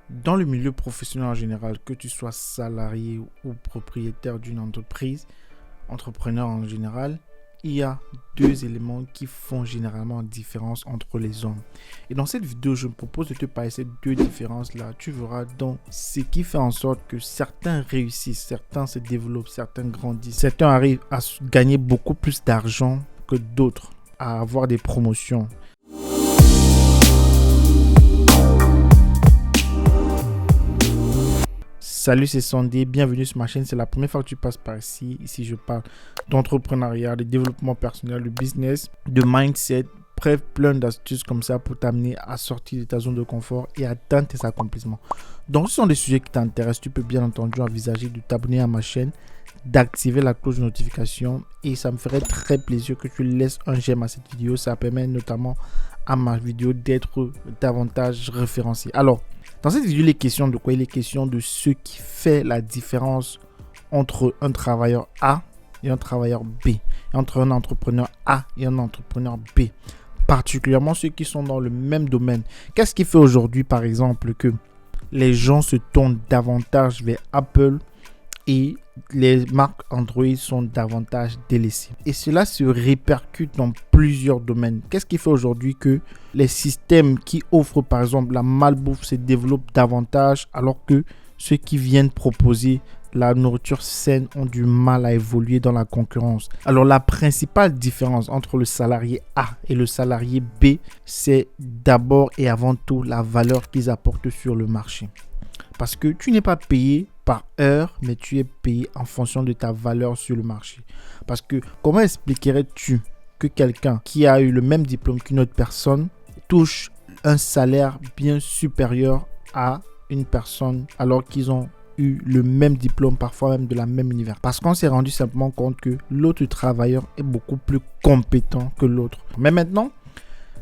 Dans le milieu professionnel en général, que tu sois salarié ou propriétaire d'une entreprise, entrepreneur en général, il y a deux éléments qui font généralement différence entre les hommes. Et dans cette vidéo, je me propose de te parler de ces deux différences-là. Tu verras donc ce qui fait en sorte que certains réussissent, certains se développent, certains grandissent, certains arrivent à gagner beaucoup plus d'argent que d'autres, à avoir des promotions. Salut, c'est Sandy, bienvenue sur ma chaîne. C'est la première fois que tu passes par ici. Ici, je parle d'entrepreneuriat, de développement personnel, de business, de mindset. Bref, plein d'astuces comme ça pour t'amener à sortir de ta zone de confort et atteindre tes accomplissements. Donc, ce sont des sujets qui t'intéressent. Tu peux bien entendu envisager de t'abonner à ma chaîne, d'activer la cloche de notification et ça me ferait très plaisir que tu laisses un j'aime à cette vidéo. Ça permet notamment à ma vidéo d'être davantage référencée. Alors, dans cette vidéo, il est question de quoi? Il est question de ce qui fait la différence entre un travailleur A et un travailleur B, et entre un entrepreneur A et un entrepreneur B, particulièrement ceux qui sont dans le même domaine. Qu'est-ce qui fait aujourd'hui, par exemple, que les gens se tournent davantage vers Apple et les marques Android sont davantage délaissées? Et cela se répercute dans plusieurs domaines. Qu'est-ce qui fait aujourd'hui que les systèmes qui offrent par exemple la malbouffe se développent davantage alors que ceux qui viennent proposer la nourriture saine ont du mal à évoluer dans la concurrence? Alors la principale différence entre le salarié A et le salarié B, c'est d'abord et avant tout la valeur qu'ils apportent sur le marché. Parce que tu n'es pas payé par heure, mais tu es payé en fonction de ta valeur sur le marché. Parce que comment expliquerais-tu que quelqu'un qui a eu le même diplôme qu'une autre personne touche un salaire bien supérieur à une personne alors qu'ils ont eu le même diplôme, parfois même de la même univers? Parce qu'on s'est rendu simplement compte que l'autre travailleur est beaucoup plus compétent que l'autre. Mais maintenant,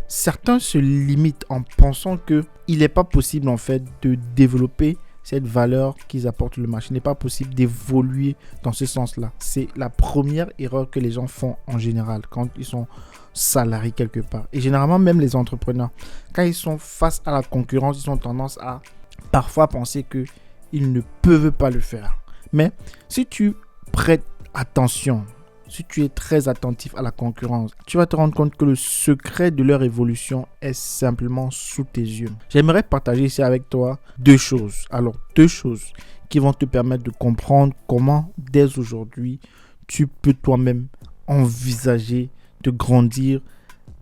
certains se limitent en pensant qu'il n'est pas possible en fait de développer cette valeur qu'ils apportent le marché. Il n'est pas possible d'évoluer dans ce sens-là. C'est la première erreur que les gens font en général quand ils sont salariés quelque part. Et généralement, même les entrepreneurs, quand ils sont face à la concurrence, ils ont tendance à parfois penser qu'ils ne peuvent pas le faire. Mais si tu prêtes attention, si tu es très attentif à la concurrence, tu vas te rendre compte que le secret de leur évolution est simplement sous tes yeux. J'aimerais partager ici avec toi deux choses. Alors, deux choses qui vont te permettre de comprendre comment, dès aujourd'hui, tu peux toi-même envisager de grandir,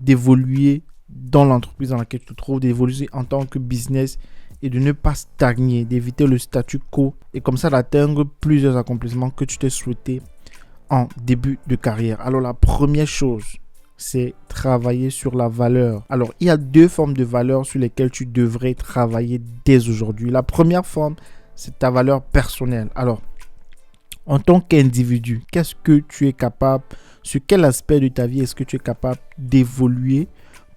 d'évoluer dans l'entreprise dans laquelle tu te trouves, d'évoluer en tant que business et de ne pas stagner, d'éviter le statu quo et comme ça d'atteindre plusieurs accomplissements que tu t'es souhaité en début de carrière. Alors la première chose, c'est travailler sur la valeur. Alors il y a deux formes de valeur sur lesquelles tu devrais travailler dès aujourd'hui. La première forme, c'est ta valeur personnelle. Alors en tant qu'individu, qu'est-ce que tu es capable, sur quel aspect de ta vie est-ce que tu es capable d'évoluer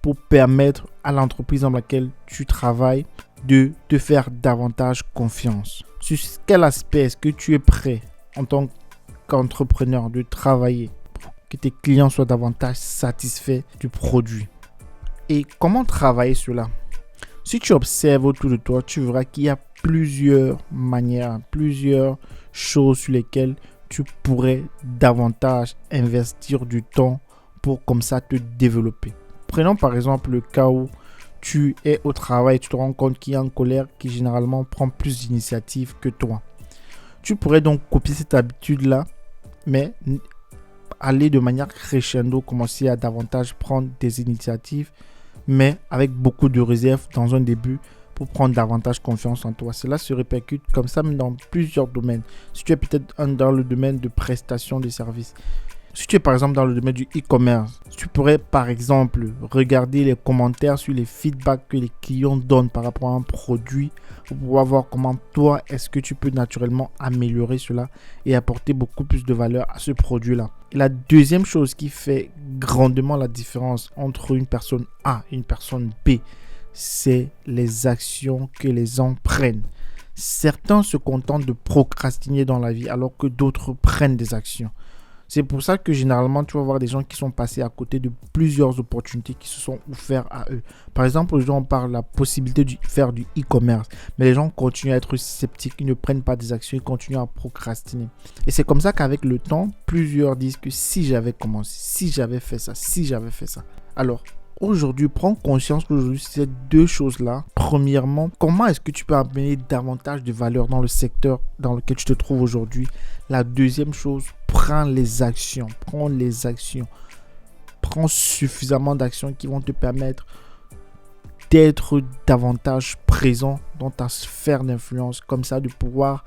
pour permettre à l'entreprise dans laquelle tu travailles de te faire davantage confiance? Sur quel aspect est-ce que tu es prêt en tant qu'entrepreneur de travailler pour que tes clients soient davantage satisfaits du produit? Et comment travailler cela? Si tu observes autour de toi, tu verras qu'il y a plusieurs manières, plusieurs choses sur lesquelles tu pourrais davantage investir du temps pour comme ça te développer. Prenons par exemple le cas où tu es au travail, tu te rends compte qu'il y a un collègue qui généralement prend plus d'initiatives que toi. Tu pourrais donc copier cette habitude-là, mais aller de manière crescendo, commencer à davantage prendre des initiatives, mais avec beaucoup de réserve dans un début pour prendre davantage confiance en toi. Cela se répercute comme ça dans plusieurs domaines. Si tu es peut-être dans le domaine de prestation de services, si tu es par exemple dans le domaine du e-commerce, tu pourrais par exemple regarder les commentaires sur les feedbacks que les clients donnent par rapport à un produit pour pouvoir voir comment toi est-ce que tu peux naturellement améliorer cela et apporter beaucoup plus de valeur à ce produit-là. Et la deuxième chose qui fait grandement la différence entre une personne A et une personne B, c'est les actions que les gens prennent. Certains se contentent de procrastiner dans la vie alors que d'autres prennent des actions. C'est pour ça que généralement, tu vas voir des gens qui sont passés à côté de plusieurs opportunités qui se sont offertes à eux. Par exemple, aujourd'hui, on parle de la possibilité de faire du e-commerce. Mais les gens continuent à être sceptiques, ils ne prennent pas des actions, ils continuent à procrastiner. Et c'est comme ça qu'avec le temps, plusieurs disent que si j'avais commencé, si j'avais fait ça, si j'avais fait ça. Alors, aujourd'hui, prends conscience qu'aujourd'hui, ces deux choses-là. Premièrement, comment est-ce que tu peux amener davantage de valeur dans le secteur dans lequel tu te trouves aujourd'hui? La deuxième chose, prends les actions. Prends les actions. Prends suffisamment d'actions qui vont te permettre d'être davantage présent dans ta sphère d'influence. Comme ça, de pouvoir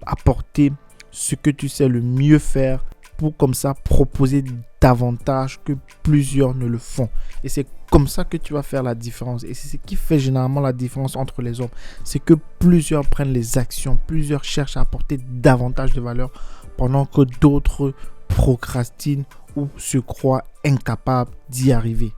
apporter ce que tu sais le mieux faire pour comme ça proposer davantage que plusieurs ne le font. Et c'est comme ça que tu vas faire la différence. Et c'est ce qui fait généralement la différence entre les hommes. C'est que plusieurs prennent les actions, plusieurs cherchent à apporter davantage de valeur pendant que d'autres procrastinent ou se croient incapables d'y arriver.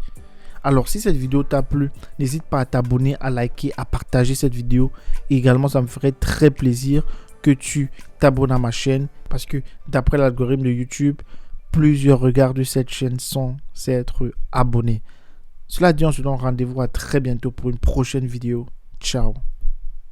Alors, si cette vidéo t'a plu, n'hésite pas à t'abonner, à liker, à partager cette vidéo. Et également, ça me ferait très plaisir que tu t'abonnes à ma chaîne parce que d'après l'algorithme de YouTube, plusieurs regardent cette chaîne sans s'être abonnés. Cela dit, on se donne rendez-vous à très bientôt pour une prochaine vidéo. Ciao.